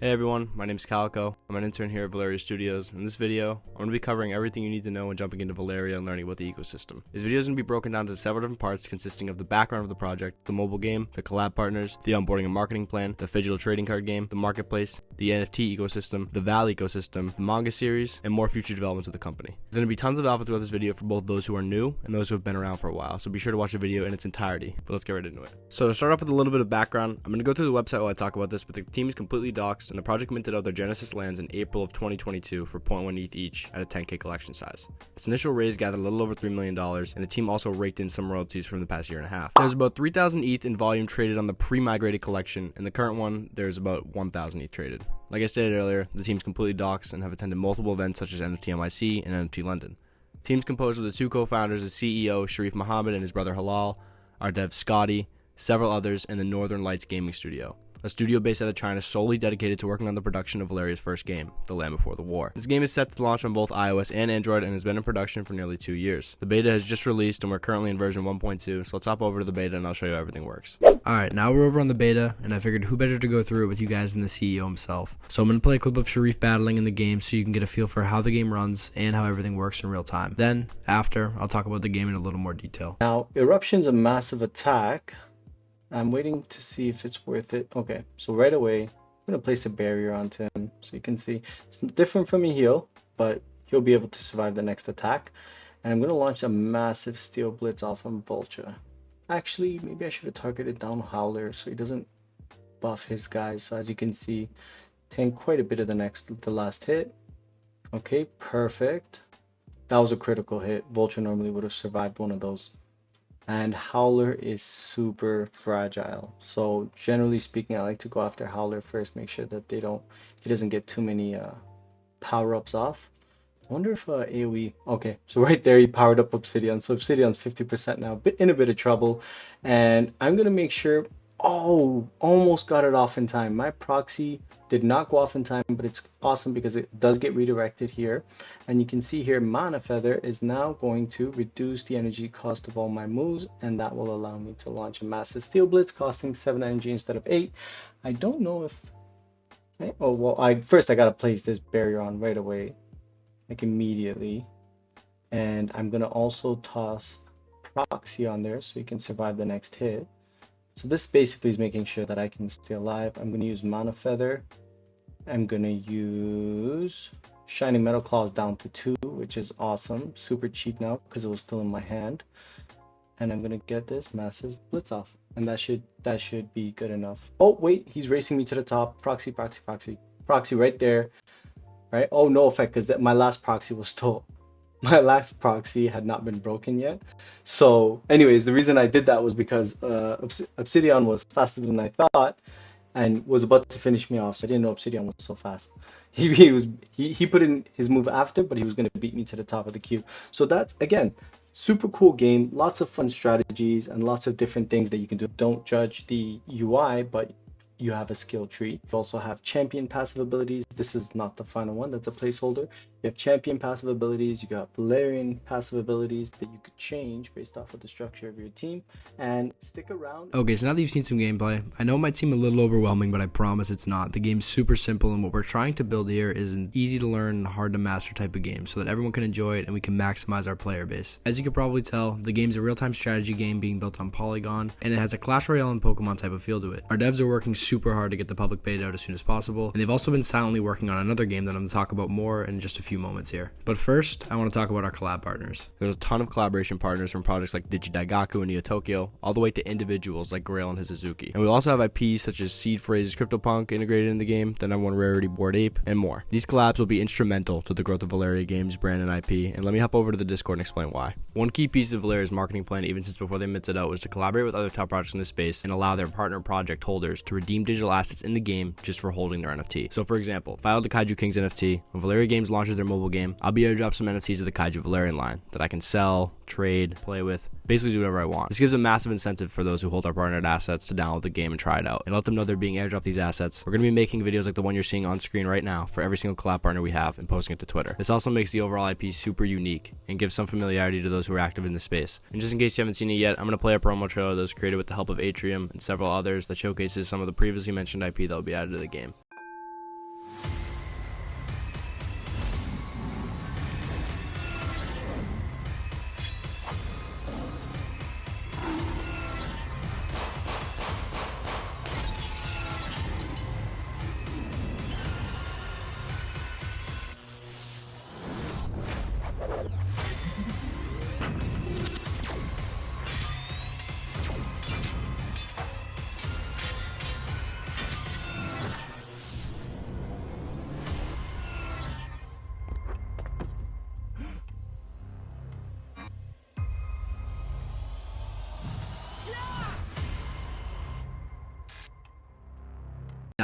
Hey everyone, my name is Calico. I'm an intern here at Valeria Studios. In this video, I'm going to be covering everything you need to know when jumping into Valeria and learning about the ecosystem. This video is going to be broken down into several different parts consisting of the background of the project, the mobile game, the Collab Partners, the onboarding and marketing plan, the digital trading card game, the marketplace, the NFT ecosystem, the VAL ecosystem, the Manga series, and more future developments of the company. There's going to be tons of alpha throughout this video for both those who are new and those who have been around for a while, so be sure to watch the video in its entirety. But let's get right into it. So to start off with a little bit of background, I'm going to go through the website while I talk about this, but the team is completely doxed and the project minted out their Genesis lands in April of 2022 for 0.1 ETH each at a 10k collection size. Its initial raise gathered a little over $3 million, and the team also raked in some royalties from the past year and a half. There's about 3,000 ETH in volume traded on the pre-migrated collection, and the current one, there's about 1,000 ETH traded. Like I stated earlier, the team's completely doxed and have attended multiple events such as NFT NYC and NFT London. The team's composed of the two co-founders, the CEO, Sharif Muhammad, and his brother Halal, our dev Scotty, several others, and the Northern Lights Gaming Studio, a studio based out of China solely dedicated to working on the production of Valeria's first game, The Land Before the War. This game is set to launch on both iOS and Android and has been in production for nearly 2 years. The beta has just released and we're currently in version 1.2, so let's hop over to the beta and I'll show you how everything works. Alright, now we're over on the beta, and I figured who better to go through it with you guys than the CEO himself. So I'm going to play a clip of Sharif battling in the game so you can get a feel for how the game runs and how everything works in real time. Then, after, I'll talk about the game in a little more detail. Now, Eruption's a massive attack. I'm waiting to see if it's worth it. Okay, so right away, I'm going to place a barrier onto him so you can see. It's different from a heal, but he'll be able to survive the next attack. And I'm going to launch a massive steel blitz off on Vulture. Actually, maybe I should have targeted down Howler so he doesn't buff his guys. So as you can see, tank quite a bit of the last hit. Okay, perfect. That was a critical hit. Vulture normally would have survived one of those. And Howler is super fragile, so generally speaking I like to go after Howler first, make sure that he doesn't get too many power-ups off. I wonder if AoE, okay, so right there he powered up Obsidian, so Obsidian's 50% now, in a bit of trouble, and I'm gonna make sure, oh, almost got it off in time. My proxy did not go off in time, but it's awesome because it does get redirected here. And you can see here, Mana Feather is now going to reduce the energy cost of all my moves, and that will allow me to launch a massive Steel Blitz costing 7 energy instead of 8. I don't know if, oh, well, first I gotta place this barrier on right away, like immediately. And I'm gonna also toss proxy on there so you can survive the next hit. So this basically is making sure that I can stay alive. I'm going to use Mana Feather. I'm going to use Shining Metal Claws down to 2, which is awesome. Super cheap now because it was still in my hand. And I'm going to get this massive blitz off. And that should be good enough. Oh, wait, he's racing me to the top. Proxy, proxy, proxy. Proxy right there. Right? Oh, no effect because my last proxy was still... My last proxy had not been broken yet. So anyways, the reason I did that was because Obsidian was faster than I thought and was about to finish me off. So I didn't know Obsidian was so fast. He put in his move after, but he was going to beat me to the top of the queue. So that's, again, super cool game. Lots of fun strategies and lots of different things that you can do. Don't judge the UI, but you have a skill tree. You also have champion passive abilities. This is not the final one, that's a placeholder. You have champion passive abilities, you got Valerian passive abilities that you could change based off of the structure of your team, and stick around. Okay, so now that you've seen some gameplay, I know it might seem a little overwhelming, but I promise it's not. The game's super simple, and what we're trying to build here is an easy to learn and hard to master type of game so that everyone can enjoy it and we can maximize our player base. As you can probably tell, the game's a real-time strategy game being built on Polygon, and it has a Clash Royale and Pokemon type of feel to it. Our devs are working super hard to get the public beta out as soon as possible, and they've also been silently working on another game that I'm going to talk about more in just a few moments here. But first, I want to talk about our collab partners. There's a ton of collaboration partners from projects like Digidaigaku and Neo Tokyo, all the way to individuals like Grail and Hizuzuki. And we also have IPs such as Seed Phrase, CryptoPunk integrated in the game, the #1 rarity Bored Ape, and more. These collabs will be instrumental to the growth of Valeria Games brand and IP, and let me hop over to the Discord and explain why. One key piece of Valeria's marketing plan, even since before they minted out, was to collaborate with other top projects in this space and allow their partner project holders to redeem digital assets in the game just for holding their NFT. So for example, if I hold the Kaiju Kings NFT, when Valeria Games launches their mobile game, I'll be able to drop some NFTs of the Kaiju Valerian line that I can sell, trade, play with, basically do whatever I want. This gives a massive incentive for those who hold our partnered assets to download the game and try it out, and let them know they're being airdropped these assets. We're going to be making videos like the one you're seeing on screen right now for every single collab partner we have and posting it to Twitter. This also makes the overall IP super unique and gives some familiarity to those who are active in the space. And just in case you haven't seen it yet, I'm going to play a promo trailer that was created with the help of Atrium and several others that showcases some of the previously mentioned IP that will be added to the game.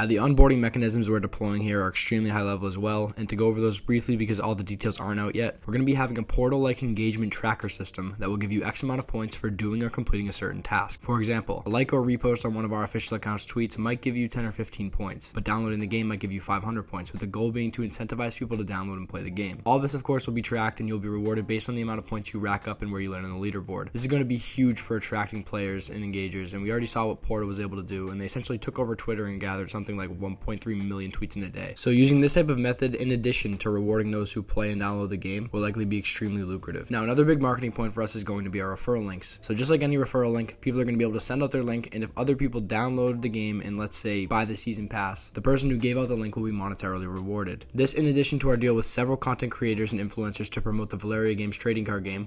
Now, the onboarding mechanisms we're deploying here are extremely high level as well, and to go over those briefly because all the details aren't out yet, we're going to be having a portal-like engagement tracker system that will give you X amount of points for doing or completing a certain task. For example, a like or repost on one of our official accounts' tweets might give you 10 or 15 points, but downloading the game might give you 500 points, with the goal being to incentivize people to download and play the game. All this, of course, will be tracked and you'll be rewarded based on the amount of points you rack up and where you land on the leaderboard. This is going to be huge for attracting players and engagers, and we already saw what Portal was able to do, and they essentially took over Twitter and gathered something like 1.3 million tweets in a day. So using this type of method in addition to rewarding those who play and download the game will likely be extremely lucrative. Now, another big marketing point for us is going to be our referral links. So just like any referral link, people are going to be able to send out their link, and if other people download the game and let's say buy the season pass, the person who gave out the link will be monetarily rewarded. This in addition to our deal with several content creators and influencers to promote the Valeria Games trading card game,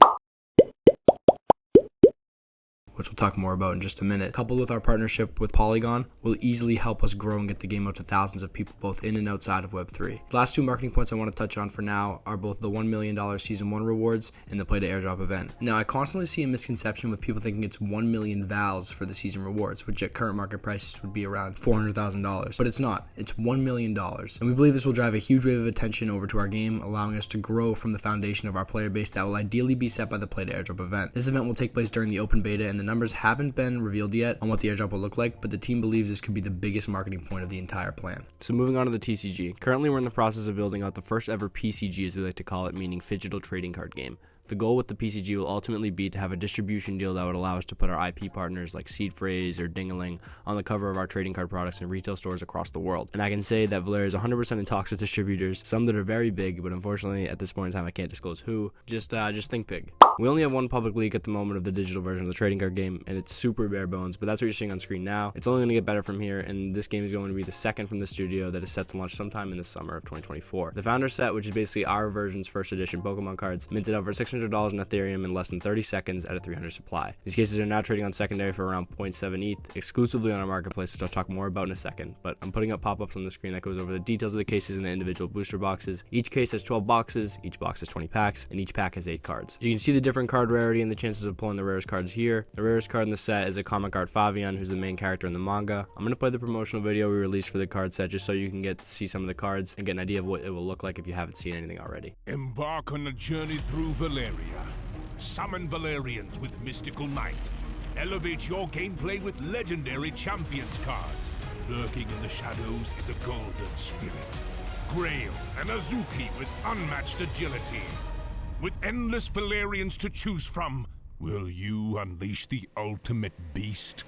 which we'll talk more about in just a minute, coupled with our partnership with Polygon, will easily help us grow and get the game out to thousands of people both in and outside of Web3. The last two marketing points I want to touch on for now are both the $1 million Season 1 rewards and the Play to Airdrop event. Now, I constantly see a misconception with people thinking it's 1 million VALs for the season rewards, which at current market prices would be around $400,000, but it's not. It's $1 million, and we believe this will drive a huge wave of attention over to our game, allowing us to grow from the foundation of our player base that will ideally be set by the Play to Airdrop event. This event will take place during the open beta, and the numbers haven't been revealed yet on what the airdrop will look like, but the team believes this could be the biggest marketing point of the entire plan. So moving on to the TCG. Currently we're in the process of building out the first ever PCG, as we like to call it, meaning Phygital Trading Card Game. The goal with the PCG will ultimately be to have a distribution deal that would allow us to put our IP partners like Seed Phrase or Dingaling on the cover of our trading card products in retail stores across the world. And I can say that Valeria is 100% in talks with distributors, some that are very big, but unfortunately at this point in time I can't disclose who. Just think big. We only have one public leak at the moment of the digital version of the trading card game, and it's super bare bones, but that's what you're seeing on screen now. It's only going to get better from here, and this game is going to be the second from the studio that is set to launch sometime in the summer of 2024. The Founder Set, which is basically our version's first edition Pokemon cards, minted out for $600 in Ethereum in less than 30 seconds at a 300 supply. These cases are now trading on secondary for around 0.7 ETH, exclusively on our marketplace, which I'll talk more about in a second, but I'm putting up pop-ups on the screen that goes over the details of the cases in the individual booster boxes. Each case has 12 boxes, each box has 20 packs, and each pack has 8 cards. You can see the different card rarity and the chances of pulling the rarest cards here. The rarest card in the set is a comic art Favian, who's the main character in the manga. I'm going to play the promotional video we released for the card set just so you can get to see some of the cards and get an idea of what it will look like if you haven't seen anything already. Embark on a journey through Valeria. Summon Valerians with Mystical Might. Elevate your gameplay with legendary champions cards. Lurking in the shadows is a golden spirit. Grail and Azuki with unmatched agility. With endless Valerians to choose from, will you unleash the ultimate beast?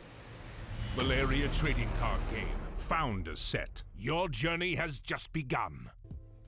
Valeria Trading Card Game. Founder Set. Your journey has just begun.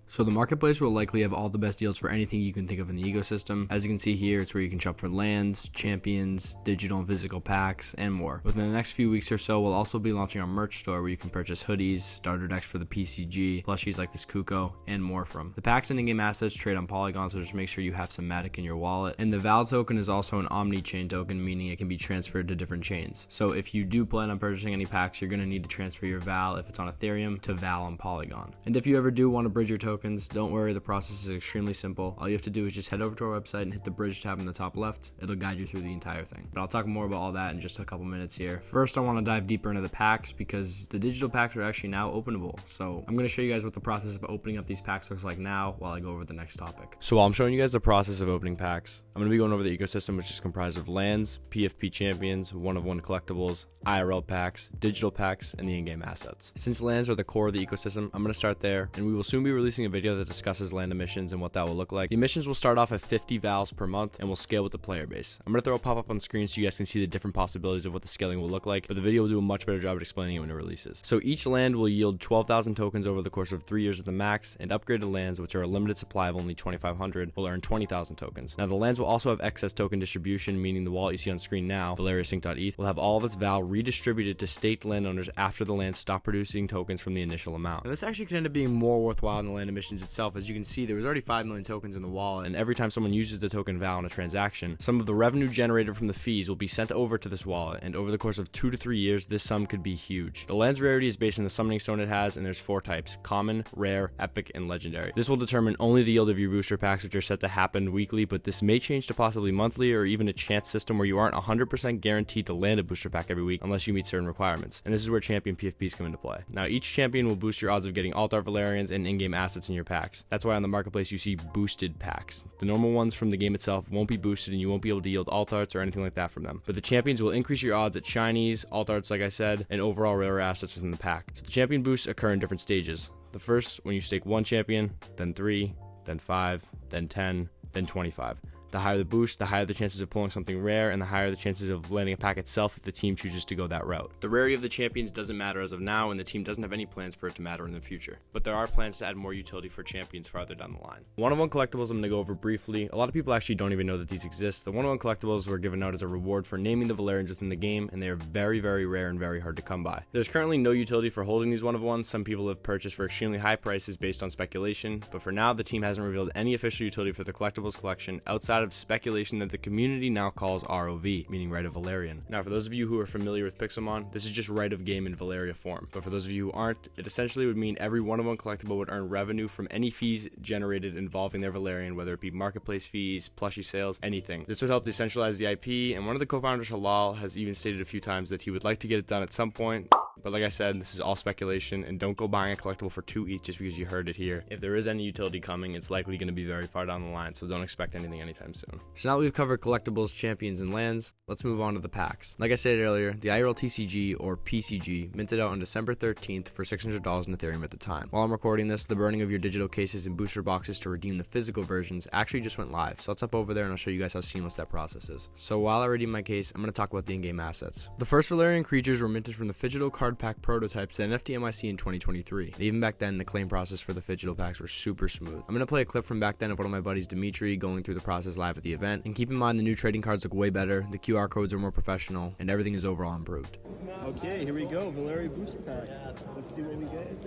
So the marketplace will likely have all the best deals for anything you can think of in the ecosystem. As you can see here, it's where you can shop for lands, champions, digital and physical packs, and more. Within the next few weeks or so, we'll also be launching our merch store where you can purchase hoodies, starter decks for the PCG, plushies like this Kuko, and more from. The packs and in-game assets trade on Polygon, so just make sure you have some Matic in your wallet. And the VAL token is also an omni-chain token, meaning it can be transferred to different chains. So if you do plan on purchasing any packs, you're going to need to transfer your VAL, if it's on Ethereum, to VAL on Polygon. And if you ever do want to bridge your tokens, don't worry, the process is extremely simple. All you have to do is just head over to our website and hit the bridge tab in the top left. It'll guide you through the entire thing. But I'll talk more about all that in just a couple minutes here. First, I want to dive deeper into the packs because the digital packs are actually now openable. So I'm going to show you guys what the process of opening up these packs looks like now while I go over the next topic. So while I'm showing you guys the process of opening packs, I'm going to be going over the ecosystem, which is comprised of lands, PFP champions, one-of-one collectibles, IRL packs, digital packs, and the in-game assets. Since lands are the core of the ecosystem, I'm going to start there, and we will soon be releasing a video that discusses land emissions and what that will look like. The emissions will start off at 50 VALs per month and will scale with the player base. I'm going to throw a pop-up on screen so you guys can see the different possibilities of what the scaling will look like, but the video will do a much better job at explaining it when it releases. So each land will yield 12,000 tokens over the course of 3 years at the max, and upgraded lands, which are a limited supply of only 2,500, will earn 20,000 tokens. Now the lands will also have excess token distribution, meaning the wallet you see on screen now, ValeriaSync.eth, will have all of its VAL redistributed to staked landowners after the lands stop producing tokens from the initial amount. And this actually could end up being more worthwhile than the land emissions itself, as you can see, there was already 5 million tokens in the wallet, and every time someone uses the token VAL in a transaction, some of the revenue generated from the fees will be sent over to this wallet, and over the course of 2 to 3 years, this sum could be huge. The land's rarity is based on the summoning stone it has, and there's 4 types: common, rare, epic, and legendary. This will determine only the yield of your booster packs, which are set to happen weekly, but this may change to possibly monthly or even a chance system where you aren't 100% guaranteed to land a booster pack every week unless you meet certain requirements. And this is where champion PFPs come into play. Now, each champion will boost your odds of getting alt art Valerians and in-game assets in your packs. That's why on the marketplace you see boosted packs. The normal ones from the game itself won't be boosted, and you won't be able to yield alt arts or anything like that from them. But the champions will increase your odds at shinies, alt arts like I said, and overall rare assets within the pack. So the champion boosts occur in different stages. The first, when you stake 1 champion, then 3, then 5, then 10, then 25. The higher the boost, the higher the chances of pulling something rare, and the higher the chances of landing a pack itself if the team chooses to go that route. The rarity of the champions doesn't matter as of now, and the team doesn't have any plans for it to matter in the future. But there are plans to add more utility for champions farther down the line. One-on-one collectibles I'm going to go over briefly. A lot of people actually don't even know that these exist. The one-on-one collectibles were given out as a reward for naming the Valerians within the game, and they are very, very rare and very hard to come by. There's currently no utility for holding these one-of-ones. Some people have purchased for extremely high prices based on speculation, but for now the team hasn't revealed any official utility for the collectibles collection outside of speculation that the community now calls ROV, meaning Right of Valerian. Now, for those of you who are familiar with Pixelmon, this is just Right of Game in Valeria form. But for those of you who aren't, it essentially would mean every one-of-one collectible would earn revenue from any fees generated involving their Valerian, whether it be marketplace fees, plushie sales, anything. This would help decentralize the IP, and one of the co-founders, Halal, has even stated a few times that he would like to get it done at some point. But like I said, this is all speculation, and don't go buying a collectible for 2 ETH just because you heard it here. If there is any utility coming, it's likely going to be very far down the line, so don't expect anything anytime soon. So now that we've covered collectibles, champions, and lands, let's move on to the packs. Like I said earlier, the IRL TCG, or PCG, minted out on December 13th for $600 in Ethereum at the time. While I'm recording this, the burning of your digital cases and booster boxes to redeem the physical versions actually just went live, so let's hop over there and I'll show you guys how seamless that process is. So while I redeem my case, I'm going to talk about the in-game assets. The first Valerian creatures were minted from the Phygital card pack prototypes at NFT MIC in 2023. And even back then, the claim process for the Phygital packs were super smooth. I'm going to play a clip from back then of one of my buddies, Dimitri, going through the process live at the event. And keep in mind, the new trading cards look way better, the QR codes are more professional, and everything is overall improved. Okay, here we go, Valeria booster pack. Let's see what we get.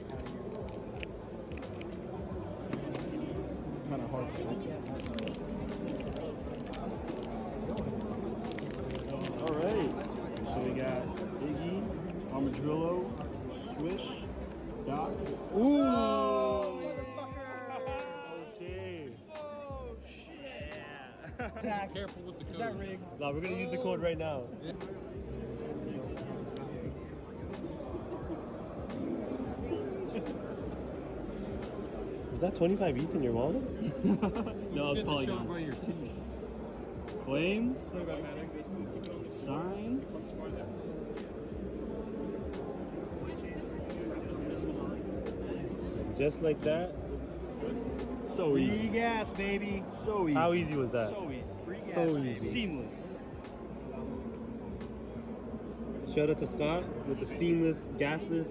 Kind of hard to All right, so we got Iggy, Armadillo, Swish, Dots. Ooh! Oh, okay. Oh, shit. Careful with the code. Is that rigged? No, we're going to use the code right now. Yeah. Is that 25 ETH in your wallet? No, it's probably not. Claim. Sign. Just like that. So easy. Free gas, baby. So easy. How easy was that? So easy. Free gas, so easy. Baby. Seamless. Shout out to Scott with the seamless, gasless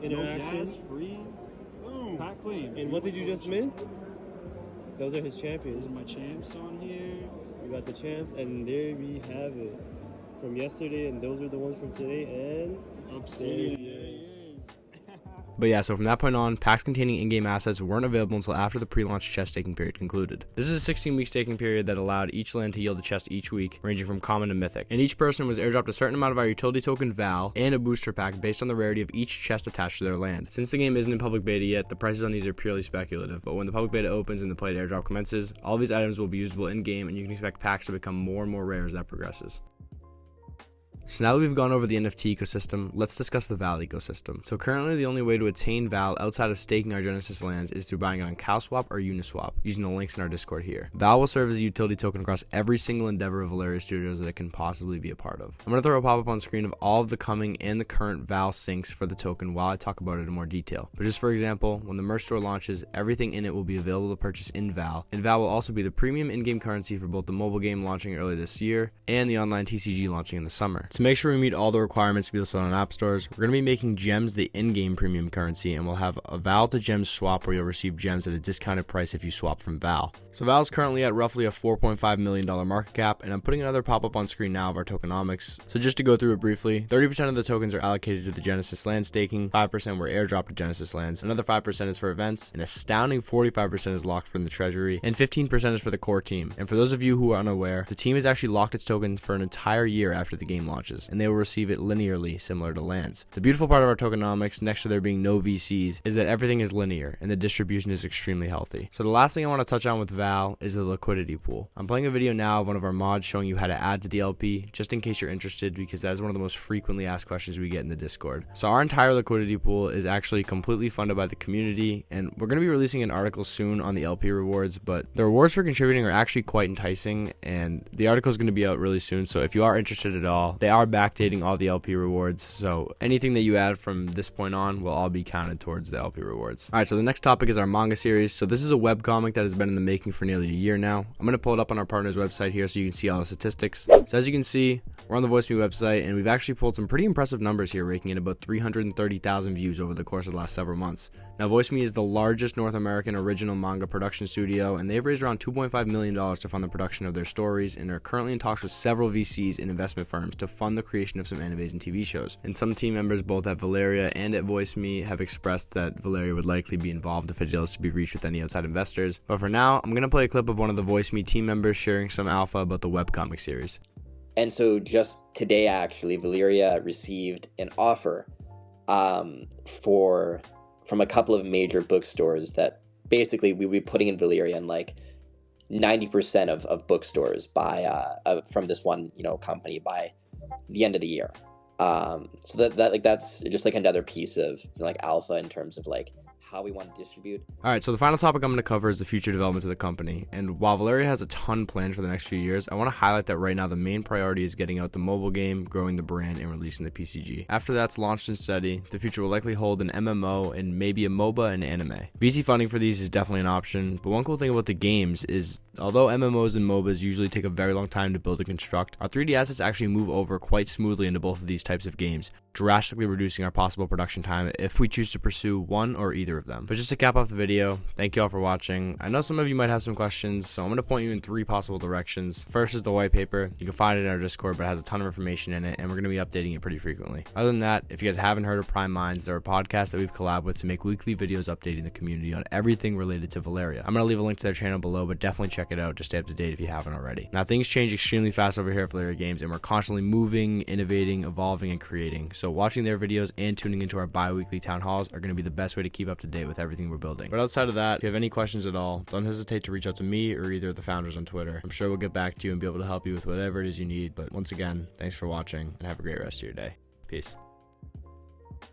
interaction. No gas, free. Boom. Pack clean. And what did you just mint? Those are his champions. Those are my champs on here. We got the champs, and there we have it. From yesterday, and those are the ones from today, and Obsidian. But yeah, so from that point on, packs containing in-game assets weren't available until after the pre-launch chest staking period concluded. This is a 16-week staking period that allowed each land to yield a chest each week, ranging from common to mythic. And each person was airdropped a certain amount of our utility token VAL and a booster pack based on the rarity of each chest attached to their land. Since the game isn't in public beta yet, the prices on these are purely speculative, but when the public beta opens and the played airdrop commences, all these items will be usable in-game, and you can expect packs to become more and more rare as that progresses. So now that we've gone over the NFT ecosystem, let's discuss the VAL ecosystem. So currently the only way to attain VAL outside of staking our Genesis lands is through buying it on CowSwap or Uniswap, using the links in our Discord here. VAL will serve as a utility token across every single endeavor of Valeria Studios that it can possibly be a part of. I'm going to throw a pop-up on screen of all of the coming and the current VAL syncs for the token while I talk about it in more detail. But just for example, when the merch store launches, everything in it will be available to purchase in VAL, and VAL will also be the premium in-game currency for both the mobile game launching early this year and the online TCG launching in the summer. To To make sure we meet all the requirements to be listed on app stores, we're going to be making gems the in-game premium currency, and we'll have a VAL to gems swap where you'll receive gems at a discounted price if you swap from VAL. So VAL is currently at roughly a $4.5 million market cap, and I'm putting another pop-up on screen now of our tokenomics. So just to go through it briefly, 30% of the tokens are allocated to the Genesis land staking, 5% were airdropped to Genesis lands, another 5% is for events, an astounding 45% is locked from the treasury, and 15% is for the core team. And for those of you who are unaware, the team has actually locked its token for an entire year after the game launches, and they will receive it linearly, similar to lands. The beautiful part of our tokenomics, next to there being no VCs, is that everything is linear and the distribution is extremely healthy. So the last thing I want to touch on with VAL is the liquidity pool. I'm playing a video now of one of our mods showing you how to add to the LP, just in case you're interested, because that is one of the most frequently asked questions we get in the Discord. So our entire liquidity pool is actually completely funded by the community, and we're going to be releasing an article soon on the LP rewards, but the rewards for contributing are actually quite enticing, and the article is going to be out really soon. So if you are interested at all, they are backdating all the LP rewards, so anything that you add from this point on will all be counted towards the LP rewards. Alright, so the next topic is our manga series. So this is a webcomic that has been in the making for nearly a year now. I'm going to pull it up on our partner's website here so you can see all the statistics. So as you can see, we're on the VoiceMe website, and we've actually pulled some pretty impressive numbers here, raking in about 330,000 views over the course of the last several months. Now, VoiceMe is the largest North American original manga production studio, and they've raised around $2.5 million to fund the production of their stories, and are currently in talks with several VCs and investment firms to fund the creation of some animes and TV shows. And some team members both at Valeria and at VoiceMe have expressed that Valeria would likely be involved if it deals to be reached with any outside investors. But for now, I'm going to play a clip of one of the VoiceMe team members sharing some alpha about the webcomic series. And so just today, actually, Valeria received an offer from a couple of major bookstores that basically we would be putting in Valeria in like 90% of bookstores by from this one company by the end of the year. So that's just like another piece of like alpha in terms of like how we want to distribute. Alright, so the final topic I'm going to cover is the future developments of the company. And while Valeria has a ton planned for the next few years, I want to highlight that right now the main priority is getting out the mobile game, growing the brand, and releasing the PCG. After that's launched and steady, the future will likely hold an MMO and maybe a MOBA and anime. VC funding for these is definitely an option, but one cool thing about the games is although MMOs and MOBAs usually take a very long time to build and construct, our 3D assets actually move over quite smoothly into both of these types of games, drastically reducing our possible production time if we choose to pursue one or either of them. But just to cap off the video, thank you all for watching. I know some of you might have some questions, so I'm going to point you in 3 possible directions. First is the white paper. You can find it in our Discord, but it has a ton of information in it, and we're going to be updating it pretty frequently. Other than that, if you guys haven't heard of Prime Minds, they're a podcast that we've collabed with to make weekly videos updating the community on everything related to Valeria. I'm going to leave a link to their channel below, but definitely check it out to stay up to date if you haven't already. Now, things change extremely fast over here at Valeria Games, and we're constantly moving, innovating, evolving, and creating. So watching their videos and tuning into our bi-weekly town halls are going to be the best way to keep up to date with everything we're building. But outside of that, if you have any questions at all, don't hesitate to reach out to me or either of the founders on Twitter. I'm sure we'll get back to you and be able to help you with whatever it is you need. But once again, thanks for watching and have a great rest of your day. Peace.